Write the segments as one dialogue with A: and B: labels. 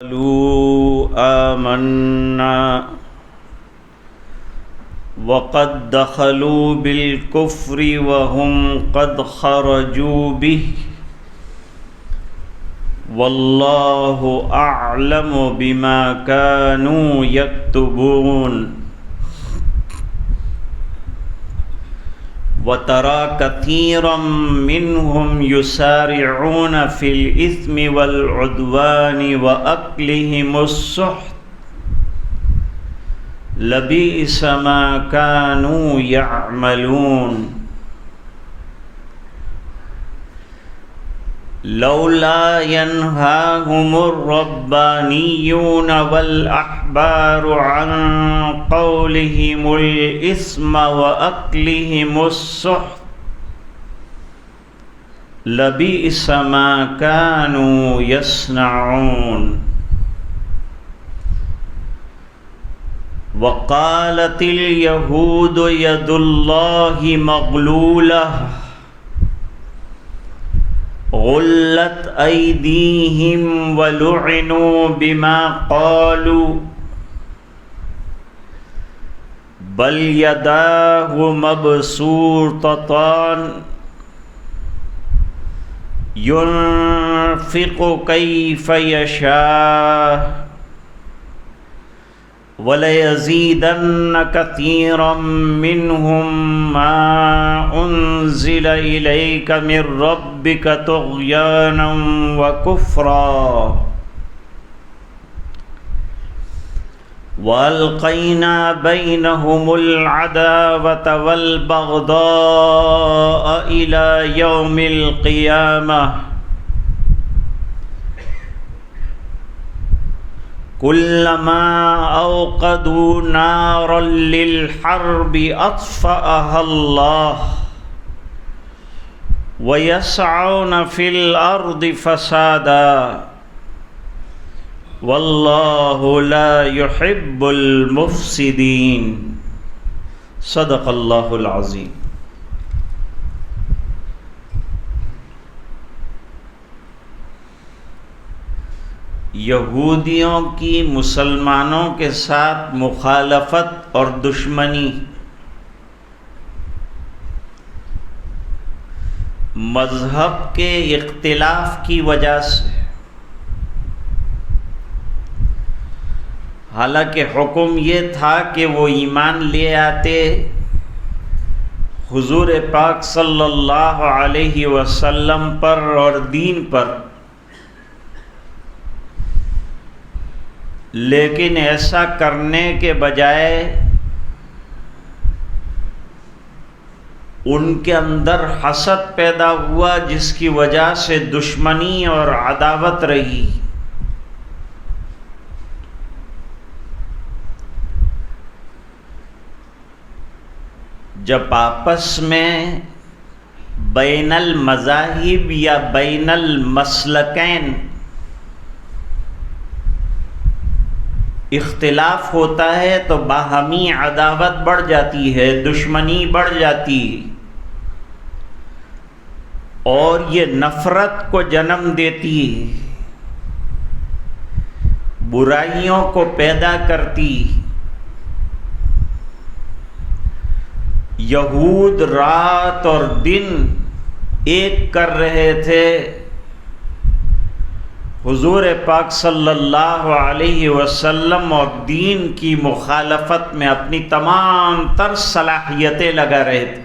A: قالوا آمنا وقد دخلوا بالكفر وهم قد خرجوا به والله أعلم بما كانوا يكتبون وترى كثيرا منهم يسارعون في الإثم والعدوان وأكلهم السحت لبئس ما كانوا يعملون لولا ينهاهم الربانيون والأحبار عن قولهم الإثم وأكلهم السحت لبئس ما كانوا يصنعون وقالت اليهود يد الله مغلولة غلت أيديهم ولعنوا بما قالوا بل يداه مبسوطتان ينفق كيف يشاء وَلَيَزِيدَنَّ كَثِيرًا مِّنْهُمْ مَا أُنزِلَ إِلَيْكَ مِن رَّبِّكَ طُغْيَانًا وَكُفْرًا وَأَلْقَيْنَا بَيْنَهُمُ الْعَدَاوَةَ وَالْبَغْضَاءَ إِلَى يَوْمِ الْقِيَامَةِ كلما أوقدوا نارا للحرب أطفأها الله ويسعون في الأرض فسادا والله لا يحب المفسدين صدق الله العظيم. یہودیوں کی مسلمانوں کے ساتھ مخالفت اور دشمنی مذہب کے اختلاف کی وجہ سے، حالانکہ حکم یہ تھا کہ وہ ایمان لے آتے حضور پاک صلی اللہ علیہ وسلم پر اور دین پر، لیکن ایسا کرنے کے بجائے ان کے اندر حسد پیدا ہوا، جس کی وجہ سے دشمنی اور عداوت رہی۔ جب آپس میں بین المذاہب یا بین المسلکین اختلاف ہوتا ہے تو باہمی عداوت بڑھ جاتی ہے، دشمنی بڑھ جاتی ہے، اور یہ نفرت کو جنم دیتی ہے، برائیوں کو پیدا کرتی۔ یہود رات اور دن ایک کر رہے تھے حضور پاک صلی اللہ علیہ وسلم اور دین کی مخالفت میں اپنی تمام تر صلاحیتیں لگا رہے تھے۔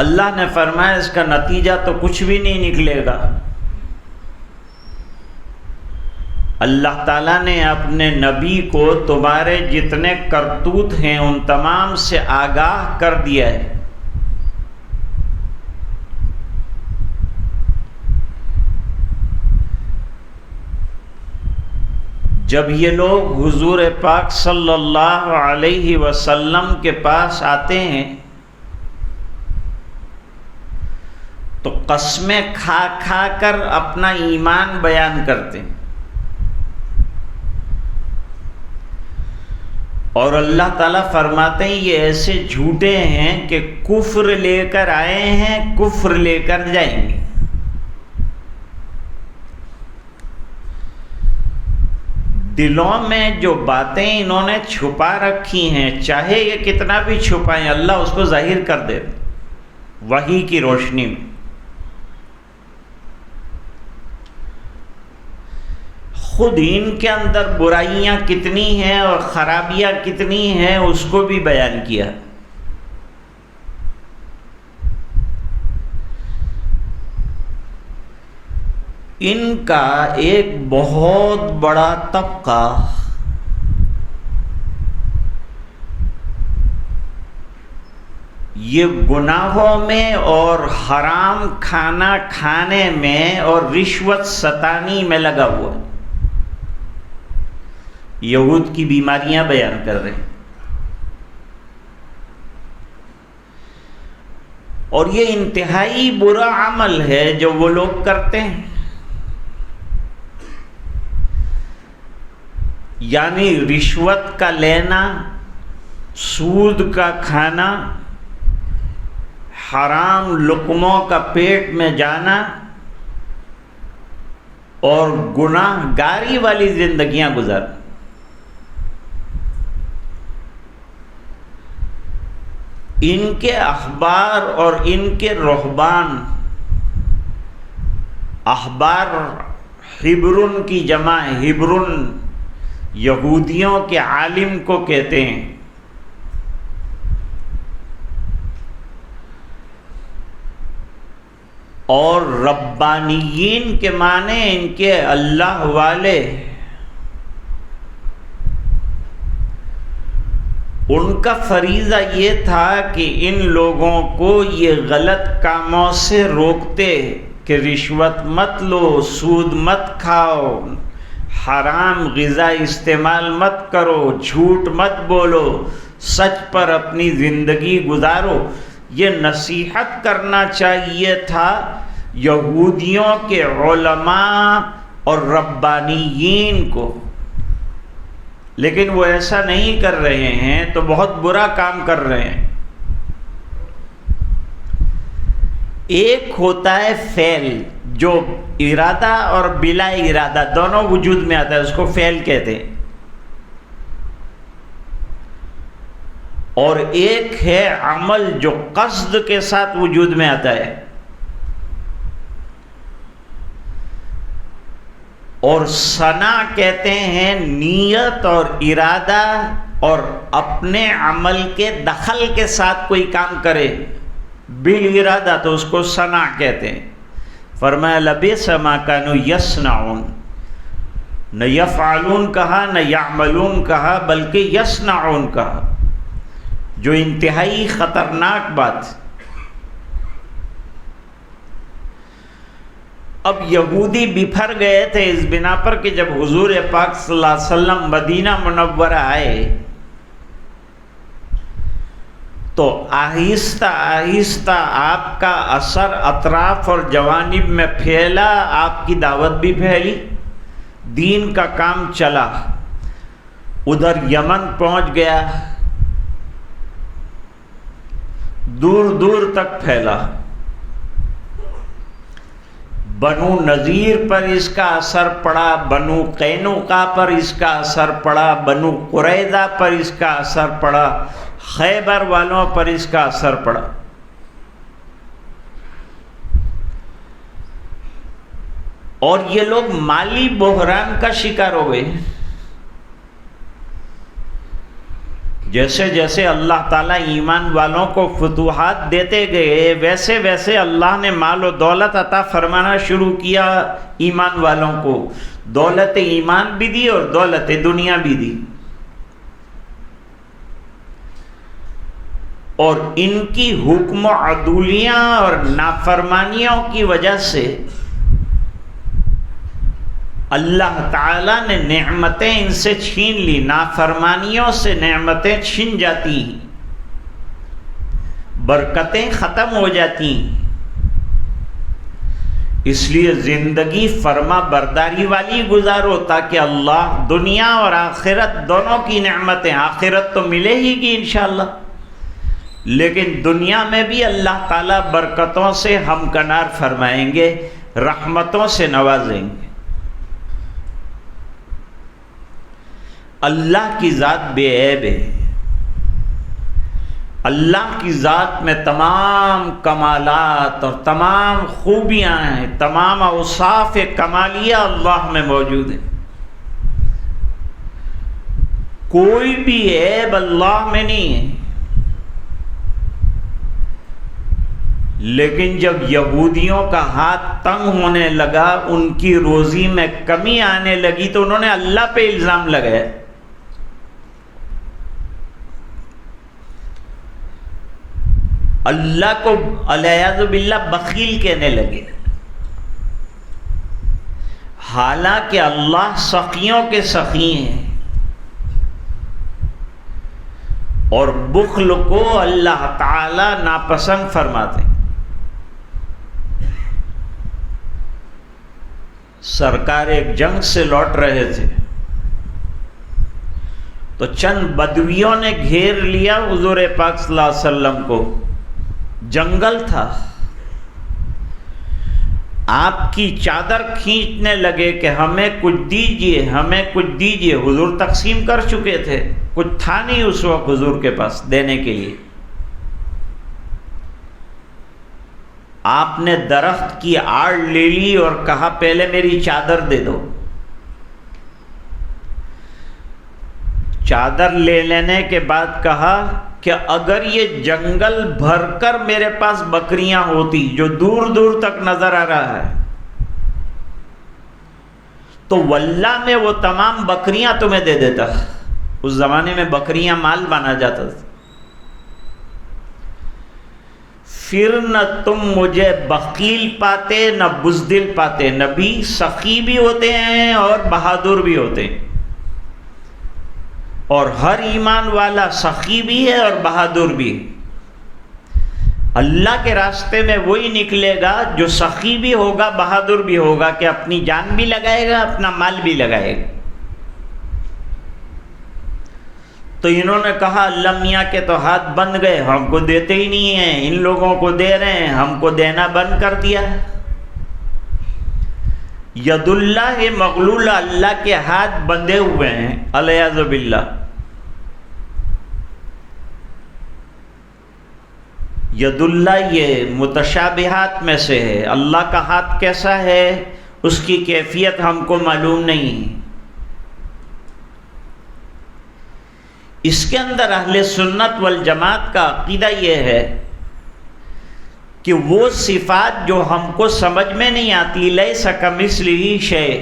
A: اللہ نے فرمایا اس کا نتیجہ تو کچھ بھی نہیں نکلے گا۔ اللہ تعالیٰ نے اپنے نبی کو تمہارے جتنے کرتوت ہیں ان تمام سے آگاہ کر دیا ہے۔ جب یہ لوگ حضور پاک صلی اللہ علیہ وسلم کے پاس آتے ہیں تو قسمیں کھا کھا کر اپنا ایمان بیان کرتے ہیں، اور اللہ تعالیٰ فرماتے ہیں یہ ایسے جھوٹے ہیں کہ کفر لے کر آئے ہیں، کفر لے کر جائیں گے۔ دلوں میں جو باتیں انہوں نے چھپا رکھی ہیں، چاہے یہ کتنا بھی چھپائیں، اللہ اس کو ظاہر کر دے وحی کی روشنی میں۔ خود ان کے اندر برائیاں کتنی ہیں اور خرابیاں کتنی ہیں اس کو بھی بیان کیا۔ ان کا ایک بہت بڑا طبقہ یہ گناہوں میں اور حرام کھانا کھانے میں اور رشوت ستانی میں لگا ہوا ہے۔ یہود کی بیماریاں بیان کر رہے ہیں، اور یہ انتہائی برا عمل ہے جو وہ لوگ کرتے ہیں، یعنی رشوت کا لینا، سود کا کھانا، حرام لقموں کا پیٹ میں جانا اور گناہ گاری والی زندگیاں گزارنا۔ ان کے احبار اور ان کے رہبان، احبار حبرن کی جمع، حبرن یہودیوں کے عالم کو کہتے ہیں، اور ربانیین کے معنی ان کے اللہ والے۔ ان کا فریضہ یہ تھا کہ ان لوگوں کو یہ غلط کاموں سے روکتے کہ رشوت مت لو، سود مت کھاؤ، حرام غذا استعمال مت کرو، جھوٹ مت بولو، سچ پر اپنی زندگی گزارو۔ یہ نصیحت کرنا چاہیے تھا یہودیوں کے علماء اور ربانیین کو، لیکن وہ ایسا نہیں کر رہے ہیں تو بہت برا کام کر رہے ہیں۔ ایک ہوتا ہے فعل جو ارادہ اور بلا ارادہ دونوں وجود میں آتا ہے، اس کو فعل کہتے ہیں، اور ایک ہے عمل جو قصد کے ساتھ وجود میں آتا ہے، اور صنع کہتے ہیں نیت اور ارادہ اور اپنے عمل کے دخل کے ساتھ کوئی کام کرے بالارادہ، تو اس کو صنع کہتے ہیں۔ فرمایا لبئس ما کانوا یصنعون، نہ یفعلون کہا، نہ یعملون کہا، بلکہ یصنعون کہا، جو انتہائی خطرناک بات۔ اب یہودی بپھر گئے تھے اس بنا پر کہ جب حضور پاک صلی اللہ علیہ وسلم مدینہ منورہ آئے تو آہستہ آہستہ آپ کا اثر اطراف اور جوانب میں پھیلا، آپ کی دعوت بھی پھیلی، دین کا کام چلا، ادھر یمن پہنچ گیا، دور دور تک پھیلا۔ بنو نذیر پر اس کا اثر پڑا، بنو قینوقا پر اس کا اثر پڑا، بنو قریظہ پر اس کا اثر پڑا، خیبر والوں پر اس کا اثر پڑا۔ اور یہ لوگ مالی بحران کا شکار ہو گئے۔ جیسے جیسے اللہ تعالیٰ ایمان والوں کو فتوحات دیتے گئے، ویسے ویسے اللہ نے مال و دولت عطا فرمانا شروع کیا ایمان والوں کو، دولت ایمان بھی دی اور دولت دنیا بھی دی۔ اور ان کی حکم و عدولیاں اور نافرمانیوں کی وجہ سے اللہ تعالیٰ نے نعمتیں ان سے چھین لی، نافرمانیوں سے نعمتیں چھن جاتی، برکتیں ختم ہو جاتی۔ اس لیے زندگی فرما برداری والی گزارو تاکہ اللہ دنیا اور آخرت دونوں کی نعمتیں، آخرت تو ملے ہی گی انشاءاللہ، لیکن دنیا میں بھی اللہ تعالیٰ برکتوں سے ہمکنار فرمائیں گے، رحمتوں سے نوازیں گے۔ اللہ کی ذات بے عیب ہے، اللہ کی ذات میں تمام کمالات اور تمام خوبیاں ہیں، تمام اوصاف کمالیہ اللہ میں موجود ہیں، کوئی بھی عیب اللہ میں نہیں ہے۔ لیکن جب یہودیوں کا ہاتھ تنگ ہونے لگا، ان کی روزی میں کمی آنے لگی، تو انہوں نے اللہ پہ الزام لگایا۔ اللہ کو علیہ باللہ بخیل کہنے لگے، حالانکہ اللہ سخیوں کے سخی ہیں، اور بخل کو اللہ تعالی ناپسند فرماتے ہیں۔ سرکار ایک جنگ سے لوٹ رہے تھے تو چند بدویوں نے گھیر لیا حضور پاک صلی اللہ علیہ وسلم کو، جنگل تھا، آپ کی چادر کھینچنے لگے کہ ہمیں کچھ دیجئے، ہمیں کچھ دیجئے۔ حضور تقسیم کر چکے تھے، کچھ تھا نہیں اس وقت حضور کے پاس دینے کے لیے۔ آپ نے درخت کی آڑ لے لی اور کہا پہلے میری چادر دے دو۔ چادر لے لینے کے بعد کہا کہ اگر یہ جنگل بھر کر میرے پاس بکریاں ہوتی، جو دور دور تک نظر آ رہا ہے، تو واللہ میں وہ تمام بکریاں تمہیں دے دیتا۔ اس زمانے میں بکریاں مال مانا جاتا تھا۔ پھر نہ تم مجھے بخیل پاتے نہ بزدل پاتے۔ نبی سخی بھی ہوتے ہیں اور بہادر بھی ہوتے ہیں، اور ہر ایمان والا سخی بھی ہے اور بہادر بھی ہے۔ اللہ کے راستے میں وہی نکلے گا جو سخی بھی ہوگا، بہادر بھی ہوگا، کہ اپنی جان بھی لگائے گا، اپنا مال بھی لگائے گا۔ تو انہوں نے کہا اللہ میاں کے تو ہاتھ بند گئے، ہم کو دیتے ہی نہیں ہیں، ان لوگوں کو دے رہے ہیں، ہم کو دینا بند کر دیا۔ ید اللہ مغلولہ، اللہ کے ہاتھ بندھے ہوئے ہیں، الیاذ باللہ۔ ید اللہ یہ متشابہات میں سے ہے، اللہ کا ہاتھ کیسا ہے اس کی کیفیت ہم کو معلوم نہیں۔ اس کے اندر اہل سنت والجماعت کا عقیدہ یہ ہے کہ وہ صفات جو ہم کو سمجھ میں نہیں آتی، لیس کمثلہ شیء،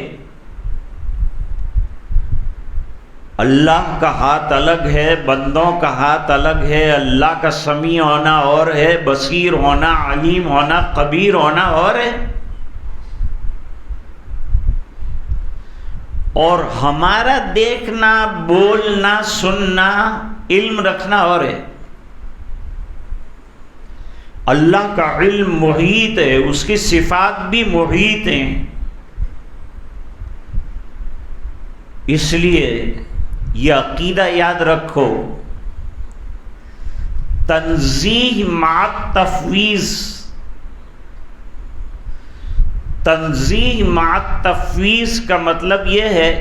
A: اللہ کا ہاتھ الگ ہے، بندوں کا ہاتھ الگ ہے، اللہ کا سمیع ہونا اور ہے، بصیر ہونا، علیم ہونا، خبیر ہونا اور ہے، اور ہمارا دیکھنا، بولنا، سننا، علم رکھنا اور ہے۔ اللہ کا علم محیط ہے، اس کی صفات بھی محیط ہیں۔ اس لیے یہ عقیدہ یاد رکھو، تنزیہ مع تفویض، تنزیہ مع تفویض کا مطلب یہ ہے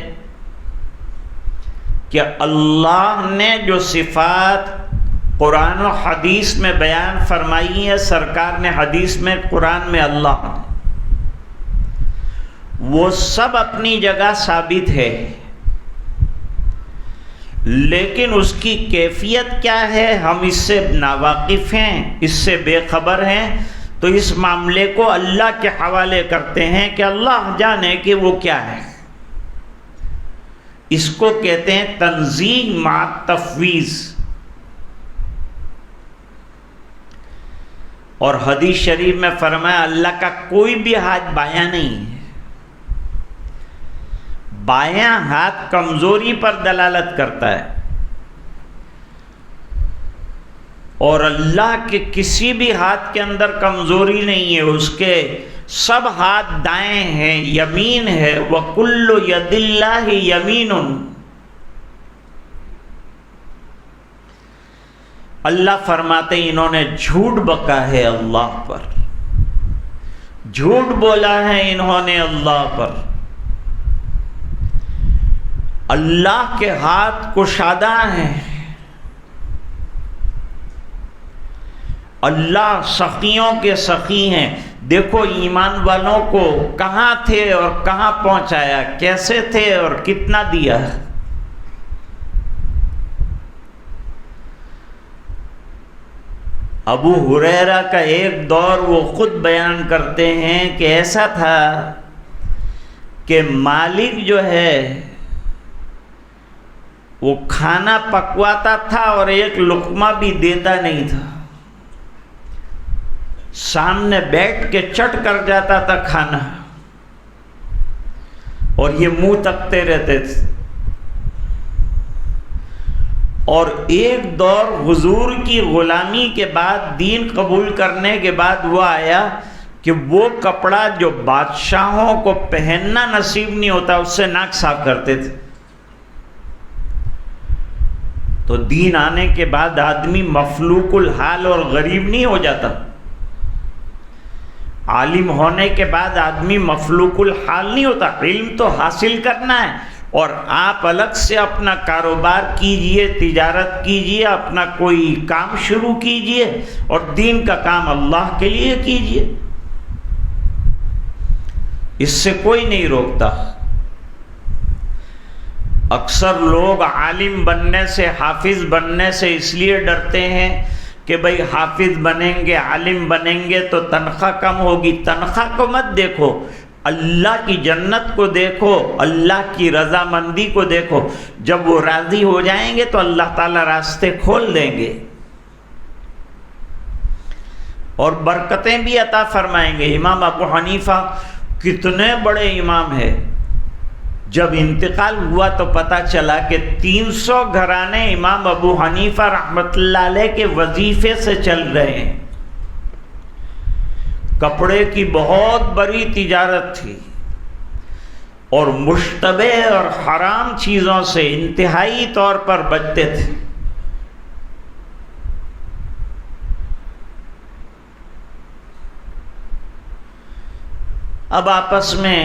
A: کہ اللہ نے جو صفات قرآن و حدیث میں بیان فرمائی ہے، سرکار نے حدیث میں، قرآن میں اللہ نے، وہ سب اپنی جگہ ثابت ہے، لیکن اس کی کیفیت کیا ہے ہم اس سے ناواقف ہیں، اس سے بے خبر ہیں۔ تو اس معاملے کو اللہ کے حوالے کرتے ہیں کہ اللہ جانے کہ وہ کیا ہے۔ اس کو کہتے ہیں تنزیہ مع تفویض۔ اور حدیث شریف میں فرمایا اللہ کا کوئی بھی ہاتھ بایاں نہیں ہے۔ بایاں ہاتھ کمزوری پر دلالت کرتا ہے، اور اللہ کے کسی بھی ہاتھ کے اندر کمزوری نہیں ہے، اس کے سب ہاتھ دائیں ہیں، یمین ہے، وَكُلُّ يَدِ اللَّهِ يَمِينٌ۔ اللہ فرماتے ہیں انہوں نے جھوٹ بکا ہے اللہ پر، جھوٹ بولا ہے انہوں نے اللہ پر۔ اللہ کے ہاتھ کشادہ ہیں، اللہ سخیوں کے سخی ہیں۔ دیکھو ایمان والوں کو کہاں تھے اور کہاں پہنچایا، کیسے تھے اور کتنا دیا۔ ابو ہریرہ کا ایک دور وہ خود بیان کرتے ہیں کہ ایسا تھا کہ مالک جو ہے وہ کھانا پکواتا تھا اور ایک لقمہ بھی دیتا نہیں تھا، سامنے بیٹھ کے چٹ کر جاتا تھا کھانا اور یہ منہ تکتے رہتے تھے۔ اور ایک دور حضور کی غلامی کے بعد، دین قبول کرنے کے بعد وہ آیا کہ وہ کپڑا جو بادشاہوں کو پہننا نصیب نہیں ہوتا اس سے ناک صاف کرتے تھے۔ تو دین آنے کے بعد آدمی مفلوق الحال اور غریب نہیں ہو جاتا، عالم ہونے کے بعد آدمی مفلوق الحال نہیں ہوتا۔ علم تو حاصل کرنا ہے اور آپ الگ سے اپنا کاروبار کیجئے، تجارت کیجئے، اپنا کوئی کام شروع کیجئے اور دین کا کام اللہ کے لیے کیجئے، اس سے کوئی نہیں روکتا۔ اکثر لوگ عالم بننے سے، حافظ بننے سے اس لیے ڈرتے ہیں کہ بھئی حافظ بنیں گے، عالم بنیں گے تو تنخواہ کم ہوگی۔ تنخواہ کو مت دیکھو، اللہ کی جنت کو دیکھو، اللہ کی رضامندی کو دیکھو۔ جب وہ راضی ہو جائیں گے تو اللہ تعالیٰ راستے کھول دیں گے اور برکتیں بھی عطا فرمائیں گے۔ امام ابو حنیفہ کتنے بڑے امام ہیں، جب انتقال ہوا تو پتہ چلا کہ 300 گھرانے امام ابو حنیفہ رحمۃ اللہ علیہ کے وظیفے سے چل رہے ہیں۔ کپڑے کی بہت بڑی تجارت تھی اور مشتبہ اور حرام چیزوں سے انتہائی طور پر بچتے تھے۔ اب آپس میں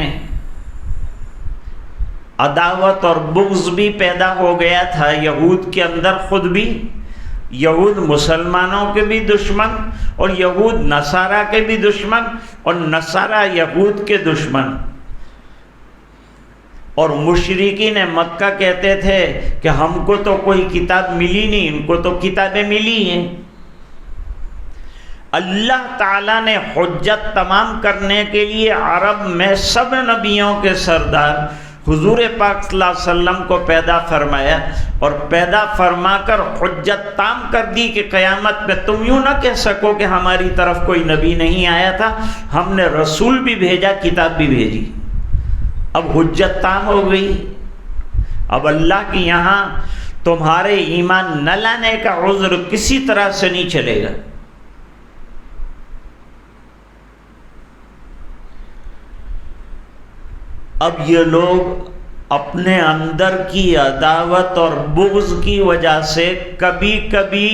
A: عداوت اور بغض بھی پیدا ہو گیا تھا یہود کے اندر خود بھی، یہود مسلمانوں کے بھی دشمن اور یہود نصارہ کے بھی دشمن اور نصارہ یہود کے دشمن۔ اور مشرکین مکہ کہتے تھے کہ ہم کو تو کوئی کتاب ملی نہیں، ان کو تو کتابیں ملی ہیں۔ اللہ تعالیٰ نے حجت تمام کرنے کے لیے عرب میں سب نبیوں کے سردار حضور پاک صلی اللہ علیہ وسلم کو پیدا فرمایا اور پیدا فرما کر حجت تام کر دی کہ قیامت میں تم یوں نہ کہہ سکو کہ ہماری طرف کوئی نبی نہیں آیا تھا، ہم نے رسول بھی بھیجا، کتاب بھی بھیجی۔ اب حجت تام ہو گئی۔ اب اللہ کے یہاں تمہارے ایمان نہ لانے کا عذر کسی طرح سے نہیں چلے گا۔ اب یہ لوگ اپنے اندر کی عداوت اور بغض کی وجہ سے کبھی کبھی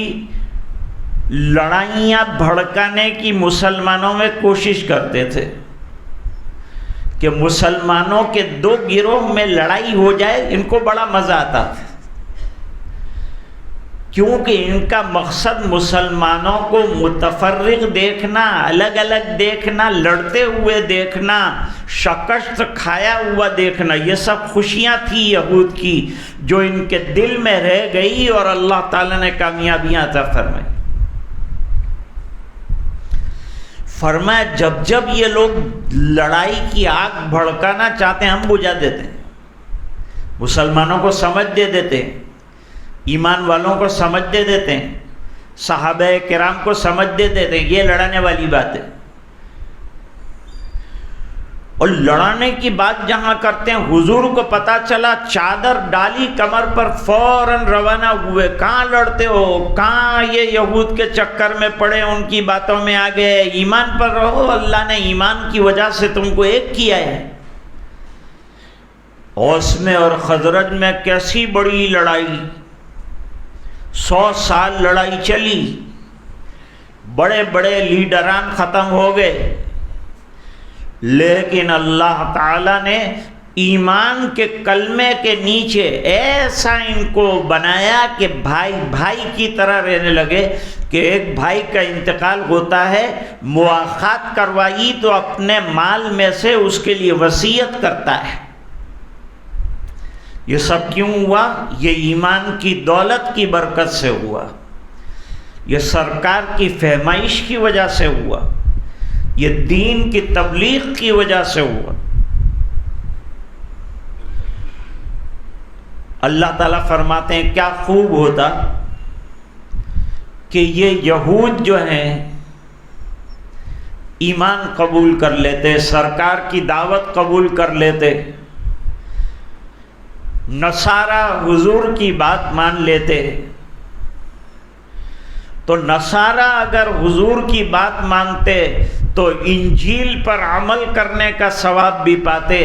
A: لڑائیاں بھڑکانے کی مسلمانوں میں کوشش کرتے تھے کہ مسلمانوں کے دو گروہ میں لڑائی ہو جائے، ان کو بڑا مزہ آتا تھا، کیونکہ ان کا مقصد مسلمانوں کو متفرق دیکھنا، الگ الگ دیکھنا، لڑتے ہوئے دیکھنا، شکست کھایا ہوا دیکھنا، یہ سب خوشیاں تھیں یہود کی جو ان کے دل میں رہ گئی اور اللہ تعالیٰ نے کامیابیاں عطا فرمائی۔ فرمایا جب جب یہ لوگ لڑائی کی آگ بھڑکانا چاہتے ہیں ہم بجھا دیتے ہیں، مسلمانوں کو سمجھ دے دیتے ہیں، ایمان والوں کو سمجھ دے دیتے ہیں، صحابہ کرام کو سمجھ دے دیتے ہیں، یہ لڑانے والی بات ہے۔ اور لڑانے کی بات جہاں کرتے ہیں، حضور کو پتا چلا، چادر ڈالی کمر پر، فوراً روانہ ہوئے۔ کہاں لڑتے ہو، کہاں یہ یہود کے چکر میں پڑے، ان کی باتوں میں آ گئے، ایمان پر رہو، اللہ نے ایمان کی وجہ سے تم کو ایک کیا ہے۔ اوس میں اور خزرج میں کیسی بڑی لڑائی، 100 سال لڑائی چلی، بڑے بڑے لیڈران ختم ہو گئے، لیکن اللہ تعالیٰ نے ایمان کے کلمے کے نیچے ایسا ان کو بنایا کہ بھائی بھائی کی طرح رہنے لگے، کہ ایک بھائی کا انتقال ہوتا ہے، مواخات کروائی تو اپنے مال میں سے اس کے لیے وصیت کرتا ہے۔ یہ سب کیوں ہوا؟ یہ ایمان کی دولت کی برکت سے ہوا، یہ سرکار کی فہمائش کی وجہ سے ہوا، یہ دین کی تبلیغ کی وجہ سے ہوا۔ اللہ تعالیٰ فرماتے ہیں کیا خوب ہوتا کہ یہ یہود جو ہیں ایمان قبول کر لیتے، سرکار کی دعوت قبول کر لیتے، نصارہ حضور کی بات مان لیتے، تو نصارہ اگر حضور کی بات مانتے تو انجیل پر عمل کرنے کا ثواب بھی پاتے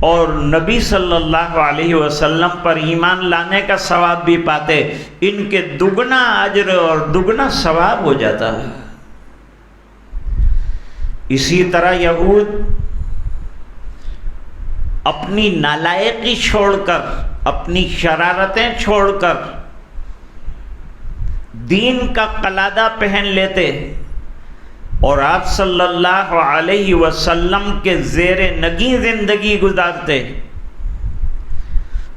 A: اور نبی صلی اللہ علیہ وسلم پر ایمان لانے کا ثواب بھی پاتے، ان کے دگنا اجر اور دگنا ثواب ہو جاتا ہے۔ اسی طرح یہود اپنی نالائقی چھوڑ کر، اپنی شرارتیں چھوڑ کر دین کا قلادہ پہن لیتے اور آپ صلی اللہ علیہ وسلم کے زیر نگیں زندگی گزارتے،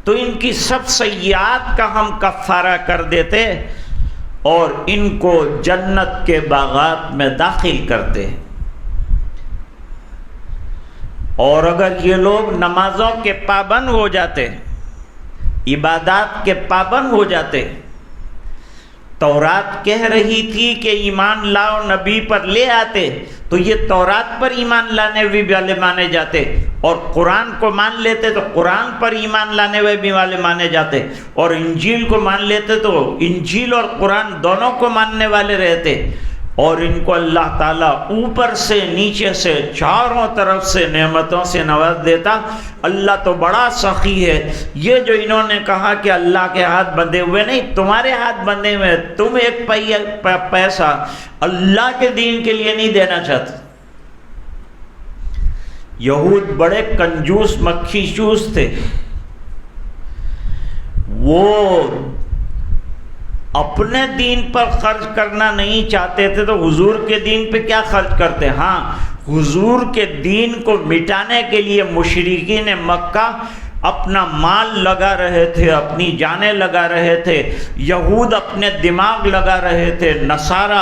A: تو ان کی سب سیئات کا ہم کفارہ کر دیتے اور ان کو جنت کے باغات میں داخل کرتے۔ اور اگر یہ لوگ نمازوں کے پابند ہو جاتے، عبادات کے پابند ہو جاتے، تورات کہہ رہی تھی کہ ایمان لاؤ نبی پر لے آتے، تو یہ تورات پر ایمان لانے والے مانے جاتے، اور قرآن کو مان لیتے تو قرآن پر ایمان لانے والے مانے جاتے، اور انجیل کو مان لیتے تو انجیل اور قرآن دونوں کو ماننے والے رہتے، اور ان کو اللہ تعالیٰ اوپر سے نیچے سے چاروں طرف سے نعمتوں سے نواز دیتا۔ اللہ تو بڑا سخی ہے، یہ جو انہوں نے کہا کہ اللہ کے ہاتھ بندھے ہوئے، نہیں، تمہارے ہاتھ بندھے ہوئے، تم ایک پیسہ اللہ کے دین کے لیے نہیں دینا چاہتے۔ یہود بڑے کنجوس مکھی چوس تھے، وہ اپنے دین پر خرچ کرنا نہیں چاہتے تھے تو حضور کے دین پہ کیا خرچ کرتے؟ ہاں، حضور کے دین کو مٹانے کے لیے مشرکین مکہ اپنا مال لگا رہے تھے، اپنی جانیں لگا رہے تھے، یہود اپنے دماغ لگا رہے تھے، نصارہ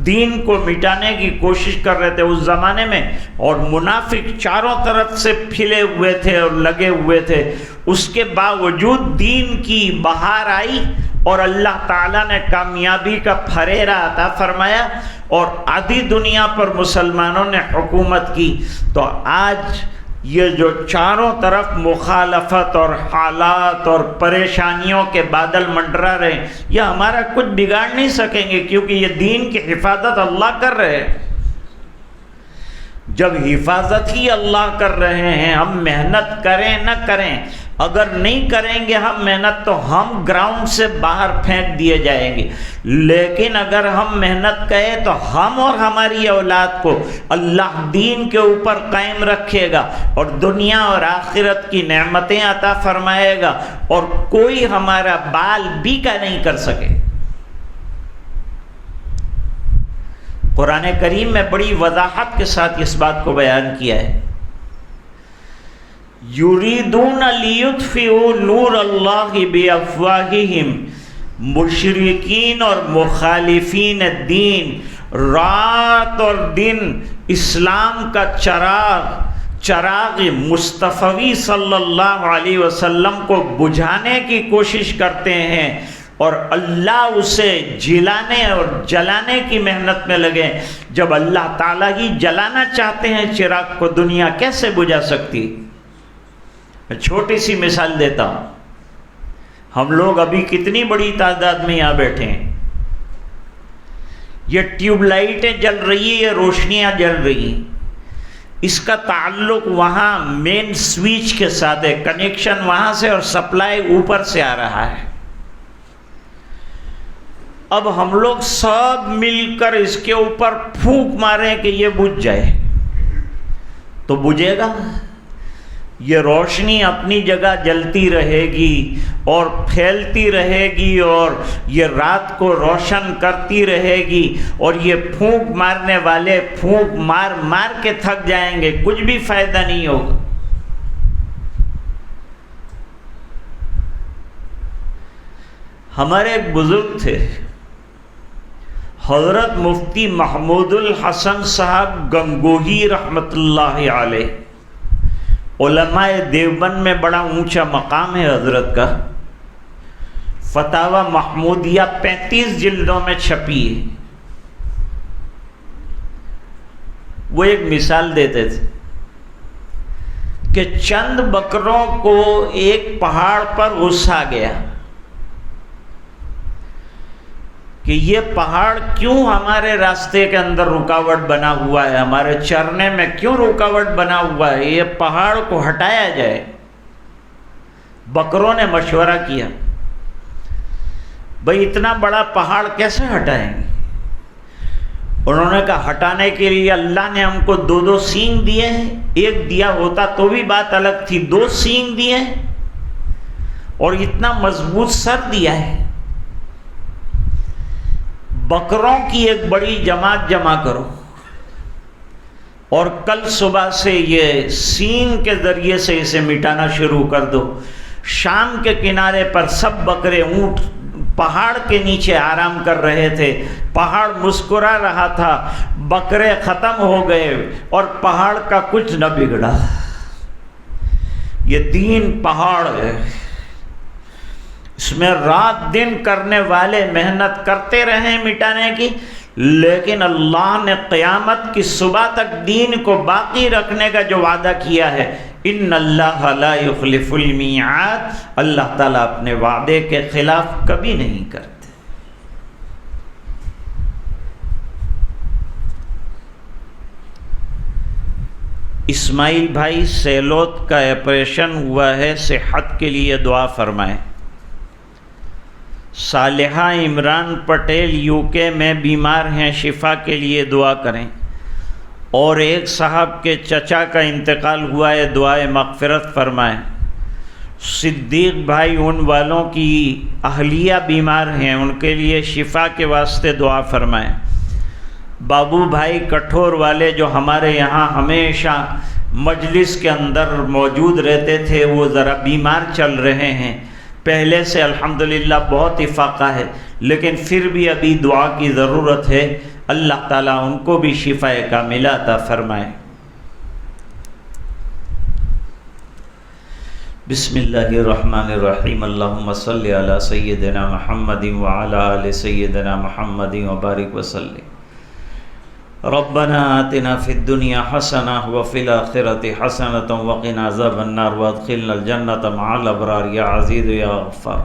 A: دین کو مٹانے کی کوشش کر رہے تھے اس زمانے میں، اور منافق چاروں طرف سے پھیلے ہوئے تھے اور لگے ہوئے تھے۔ اس کے باوجود دین کی بہار آئی اور اللہ تعالیٰ نے کامیابی کا پھریرا عطا فرمایا اور آدھی دنیا پر مسلمانوں نے حکومت کی۔ تو آج یہ جو چاروں طرف مخالفت اور حالات اور پریشانیوں کے بادل منڈرا رہے ہیں، یہ ہمارا کچھ بگاڑ نہیں سکیں گے، کیونکہ یہ دین کی حفاظت اللہ کر رہے ہیں۔ جب حفاظت ہی اللہ کر رہے ہیں، ہم محنت کریں نہ کریں، اگر نہیں کریں گے ہم محنت تو ہم گراؤنڈ سے باہر پھینک دیے جائیں گے، لیکن اگر ہم محنت کریں تو ہم اور ہماری اولاد کو اللہ دین کے اوپر قائم رکھے گا اور دنیا اور آخرت کی نعمتیں عطا فرمائے گا، اور کوئی ہمارا بال بیکا نہیں کر سکے۔ قرآن کریم میں بڑی وضاحت کے ساتھ اس بات کو بیان کیا ہے۔ یریدون لیطفئوا نور اللہ بافواہہم، مشرکین اور مخالفین دین رات اور دن اسلام کا چراغ مصطفی صلی اللہ علیہ وسلم کو بجھانے کی کوشش کرتے ہیں، اور اللہ اسے جلانے اور جلانے کی محنت میں لگے۔ جب اللہ تعالیٰ ہی جلانا چاہتے ہیں چراغ کو، دنیا کیسے بجھا سکتی؟ میں چھوٹی سی مثال دیتا ہوں، ہم لوگ ابھی کتنی بڑی تعداد میں یہاں بیٹھے ہیں، یہ ٹیوب لائٹیں جل رہی ہیں، یہ روشنیاں جل رہی ہیں، اس کا تعلق وہاں مین سوئچ کے ساتھ ہے، کنیکشن وہاں سے اور سپلائی اوپر سے آ رہا ہے۔ اب ہم لوگ سب مل کر اس کے اوپر پھونک ماریں کہ یہ بجھ جائے تو بجھے گا؟ یہ روشنی اپنی جگہ جلتی رہے گی اور پھیلتی رہے گی اور یہ رات کو روشن کرتی رہے گی، اور یہ پھونک مارنے والے پھونک مار مار کے تھک جائیں گے، کچھ بھی فائدہ نہیں ہوگا۔ ہمارے ایک بزرگ تھے حضرت مفتی محمود الحسن صاحب گنگوہی رحمۃ اللہ علیہ، علماء دیوبند میں بڑا اونچا مقام ہے حضرت کا، فتاوی محمودیہ 35 جلدوں میں چھپی ہے۔ وہ ایک مثال دیتے تھے کہ چند بکروں کو ایک پہاڑ پر غصہ آ گیا کہ یہ پہاڑ کیوں ہمارے راستے کے اندر رکاوٹ بنا ہوا ہے، ہمارے چرنے میں کیوں رکاوٹ بنا ہوا ہے، یہ پہاڑ کو ہٹایا جائے۔ بکروں نے مشورہ کیا، بھئی اتنا بڑا پہاڑ کیسے ہٹائیں گے؟ انہوں نے کہا ہٹانے کے لیے اللہ نے ہم کو 2 سینگ دیے ہیں، ایک دیا ہوتا تو بھی بات الگ تھی، 2 سینگ دیے ہیں اور اتنا مضبوط سر دیا ہے۔ بکروں کی ایک بڑی جماعت جمع کرو اور کل صبح سے یہ سینگ کے ذریعے سے اسے مٹانا شروع کر دو۔ شام کے کنارے پر سب بکرے اونٹ پہاڑ کے نیچے آرام کر رہے تھے، پہاڑ مسکرا رہا تھا، بکرے ختم ہو گئے اور پہاڑ کا کچھ نہ بگڑا۔ یہ دین پہاڑ ہے، اس میں رات دن کرنے والے محنت کرتے رہیں مٹانے کی، لیکن اللہ نے قیامت کی صبح تک دین کو باقی رکھنے کا جو وعدہ کیا ہے، ان اللہ لا یخلف المیعاد، اللہ تعالیٰ اپنے وعدے کے خلاف کبھی نہیں کرتے۔ اسماعیل بھائی سیلوت کا آپریشن ہوا ہے، صحت کے لیے دعا فرمائیں۔ صالحہ عمران پٹیل UK میں بیمار ہیں، شفا کے لیے دعا کریں۔ اور ایک صاحب کے چچا کا انتقال ہوا ہے، دعائے مغفرت فرمائیں۔ صدیق بھائی ان والوں کی اہلیہ بیمار ہیں، ان کے لیے شفا کے واسطے دعا فرمائیں۔ بابو بھائی کٹھور والے جو ہمارے یہاں ہمیشہ مجلس کے اندر موجود رہتے تھے، وہ ذرا بیمار چل رہے ہیں، پہلے سے الحمدللہ بہت افاقہ ہے، لیکن پھر بھی ابھی دعا کی ضرورت ہے، اللہ تعالیٰ ان کو بھی شفا کاملہ عطا فرمائے۔ بسم اللہ الرحمن الرحیم، اللہم صلی علی سیدنا محمد وعلی آل سیدنا محمد وبارک وسلم۔ ربنا آتنا فی الدنیا حسنہ وفی الآخرۃ حسنۃ وقنا عذاب النار وادخلنا الجنۃ مع الابرار یا عزیز یا غفار۔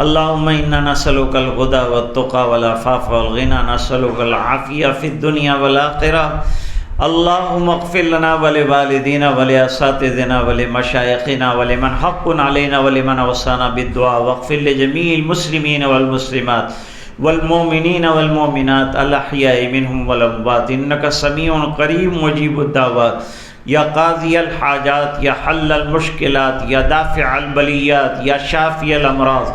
A: اللہم انا نسألک الہدی والتقی والعفاف والغنی، نسألک العافیہ فی الدنیا والآخرہ۔ اللہم اغفر لنا ولوالدینا ولاساتذتنا ولمشائخنا ولمن حق علینا ولمن اوصانا بالدعاء، واغفر لجمیع المسلمین والمسلمات والمؤمنین والمؤمنات الاحیاء منهم والاموات، انک سمیع قریب مجیب الدعوات، یا قاضی الحاجات، یا حل المشکلات، یا دافع البلیات، یا شافی الامراض،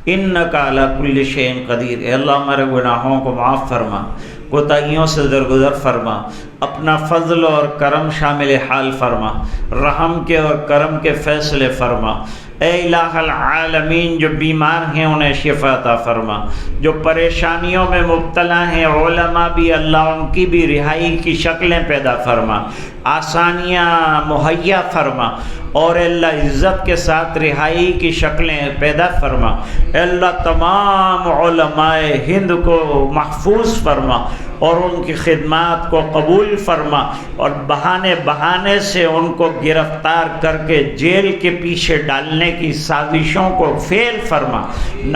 A: انک علی کل شیء قدیر۔ اے اللہ ہمارے گناہوں کو معاف فرما، کوتاہیوں سے درگزر فرما، اپنا فضل اور کرم شامل حال فرما، رحم کے اور کرم کے فیصلے فرما۔ اے الہ العالمین، جو بیمار ہیں انہیں شفا عطا فرما، جو پریشانیوں میں مبتلا ہیں علماء بھی اللہ ان کی بھی رہائی کی شکلیں پیدا فرما، آسانیاں مہیا فرما، اور اے اللہ عزت کے ساتھ رہائی کی شکلیں پیدا فرما۔ اے اللہ تمام علماء ہند کو محفوظ فرما اور ان کی خدمات کو قبول فرما، اور بہانے سے ان کو گرفتار کر کے جیل کے پیچھے ڈالنے کی سازشوں کو فیل فرما،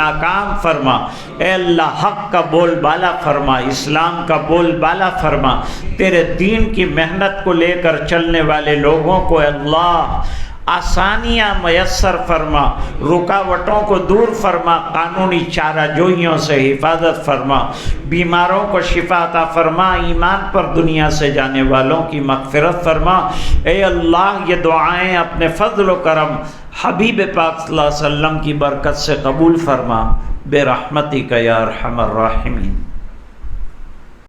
A: ناکام فرما۔ اے اللہ حق کا بول بالا فرما، اسلام کا بول بالا فرما، تیرے دین کی محنت کو لے کر چلنے والے لوگوں کو اے اللہ آسانیاں میسر فرما، رکاوٹوں کو دور فرما، قانونی چارہ جوئیوں سے حفاظت فرما، بیماروں کو شفا عطا فرما، ایمان پر دنیا سے جانے والوں کی مغفرت فرما۔ اے اللہ یہ دعائیں اپنے فضل و کرم حبیب پاک صلی اللہ علیہ وسلم کی برکت سے قبول فرما، برحمتک یا ارحم الراحمین۔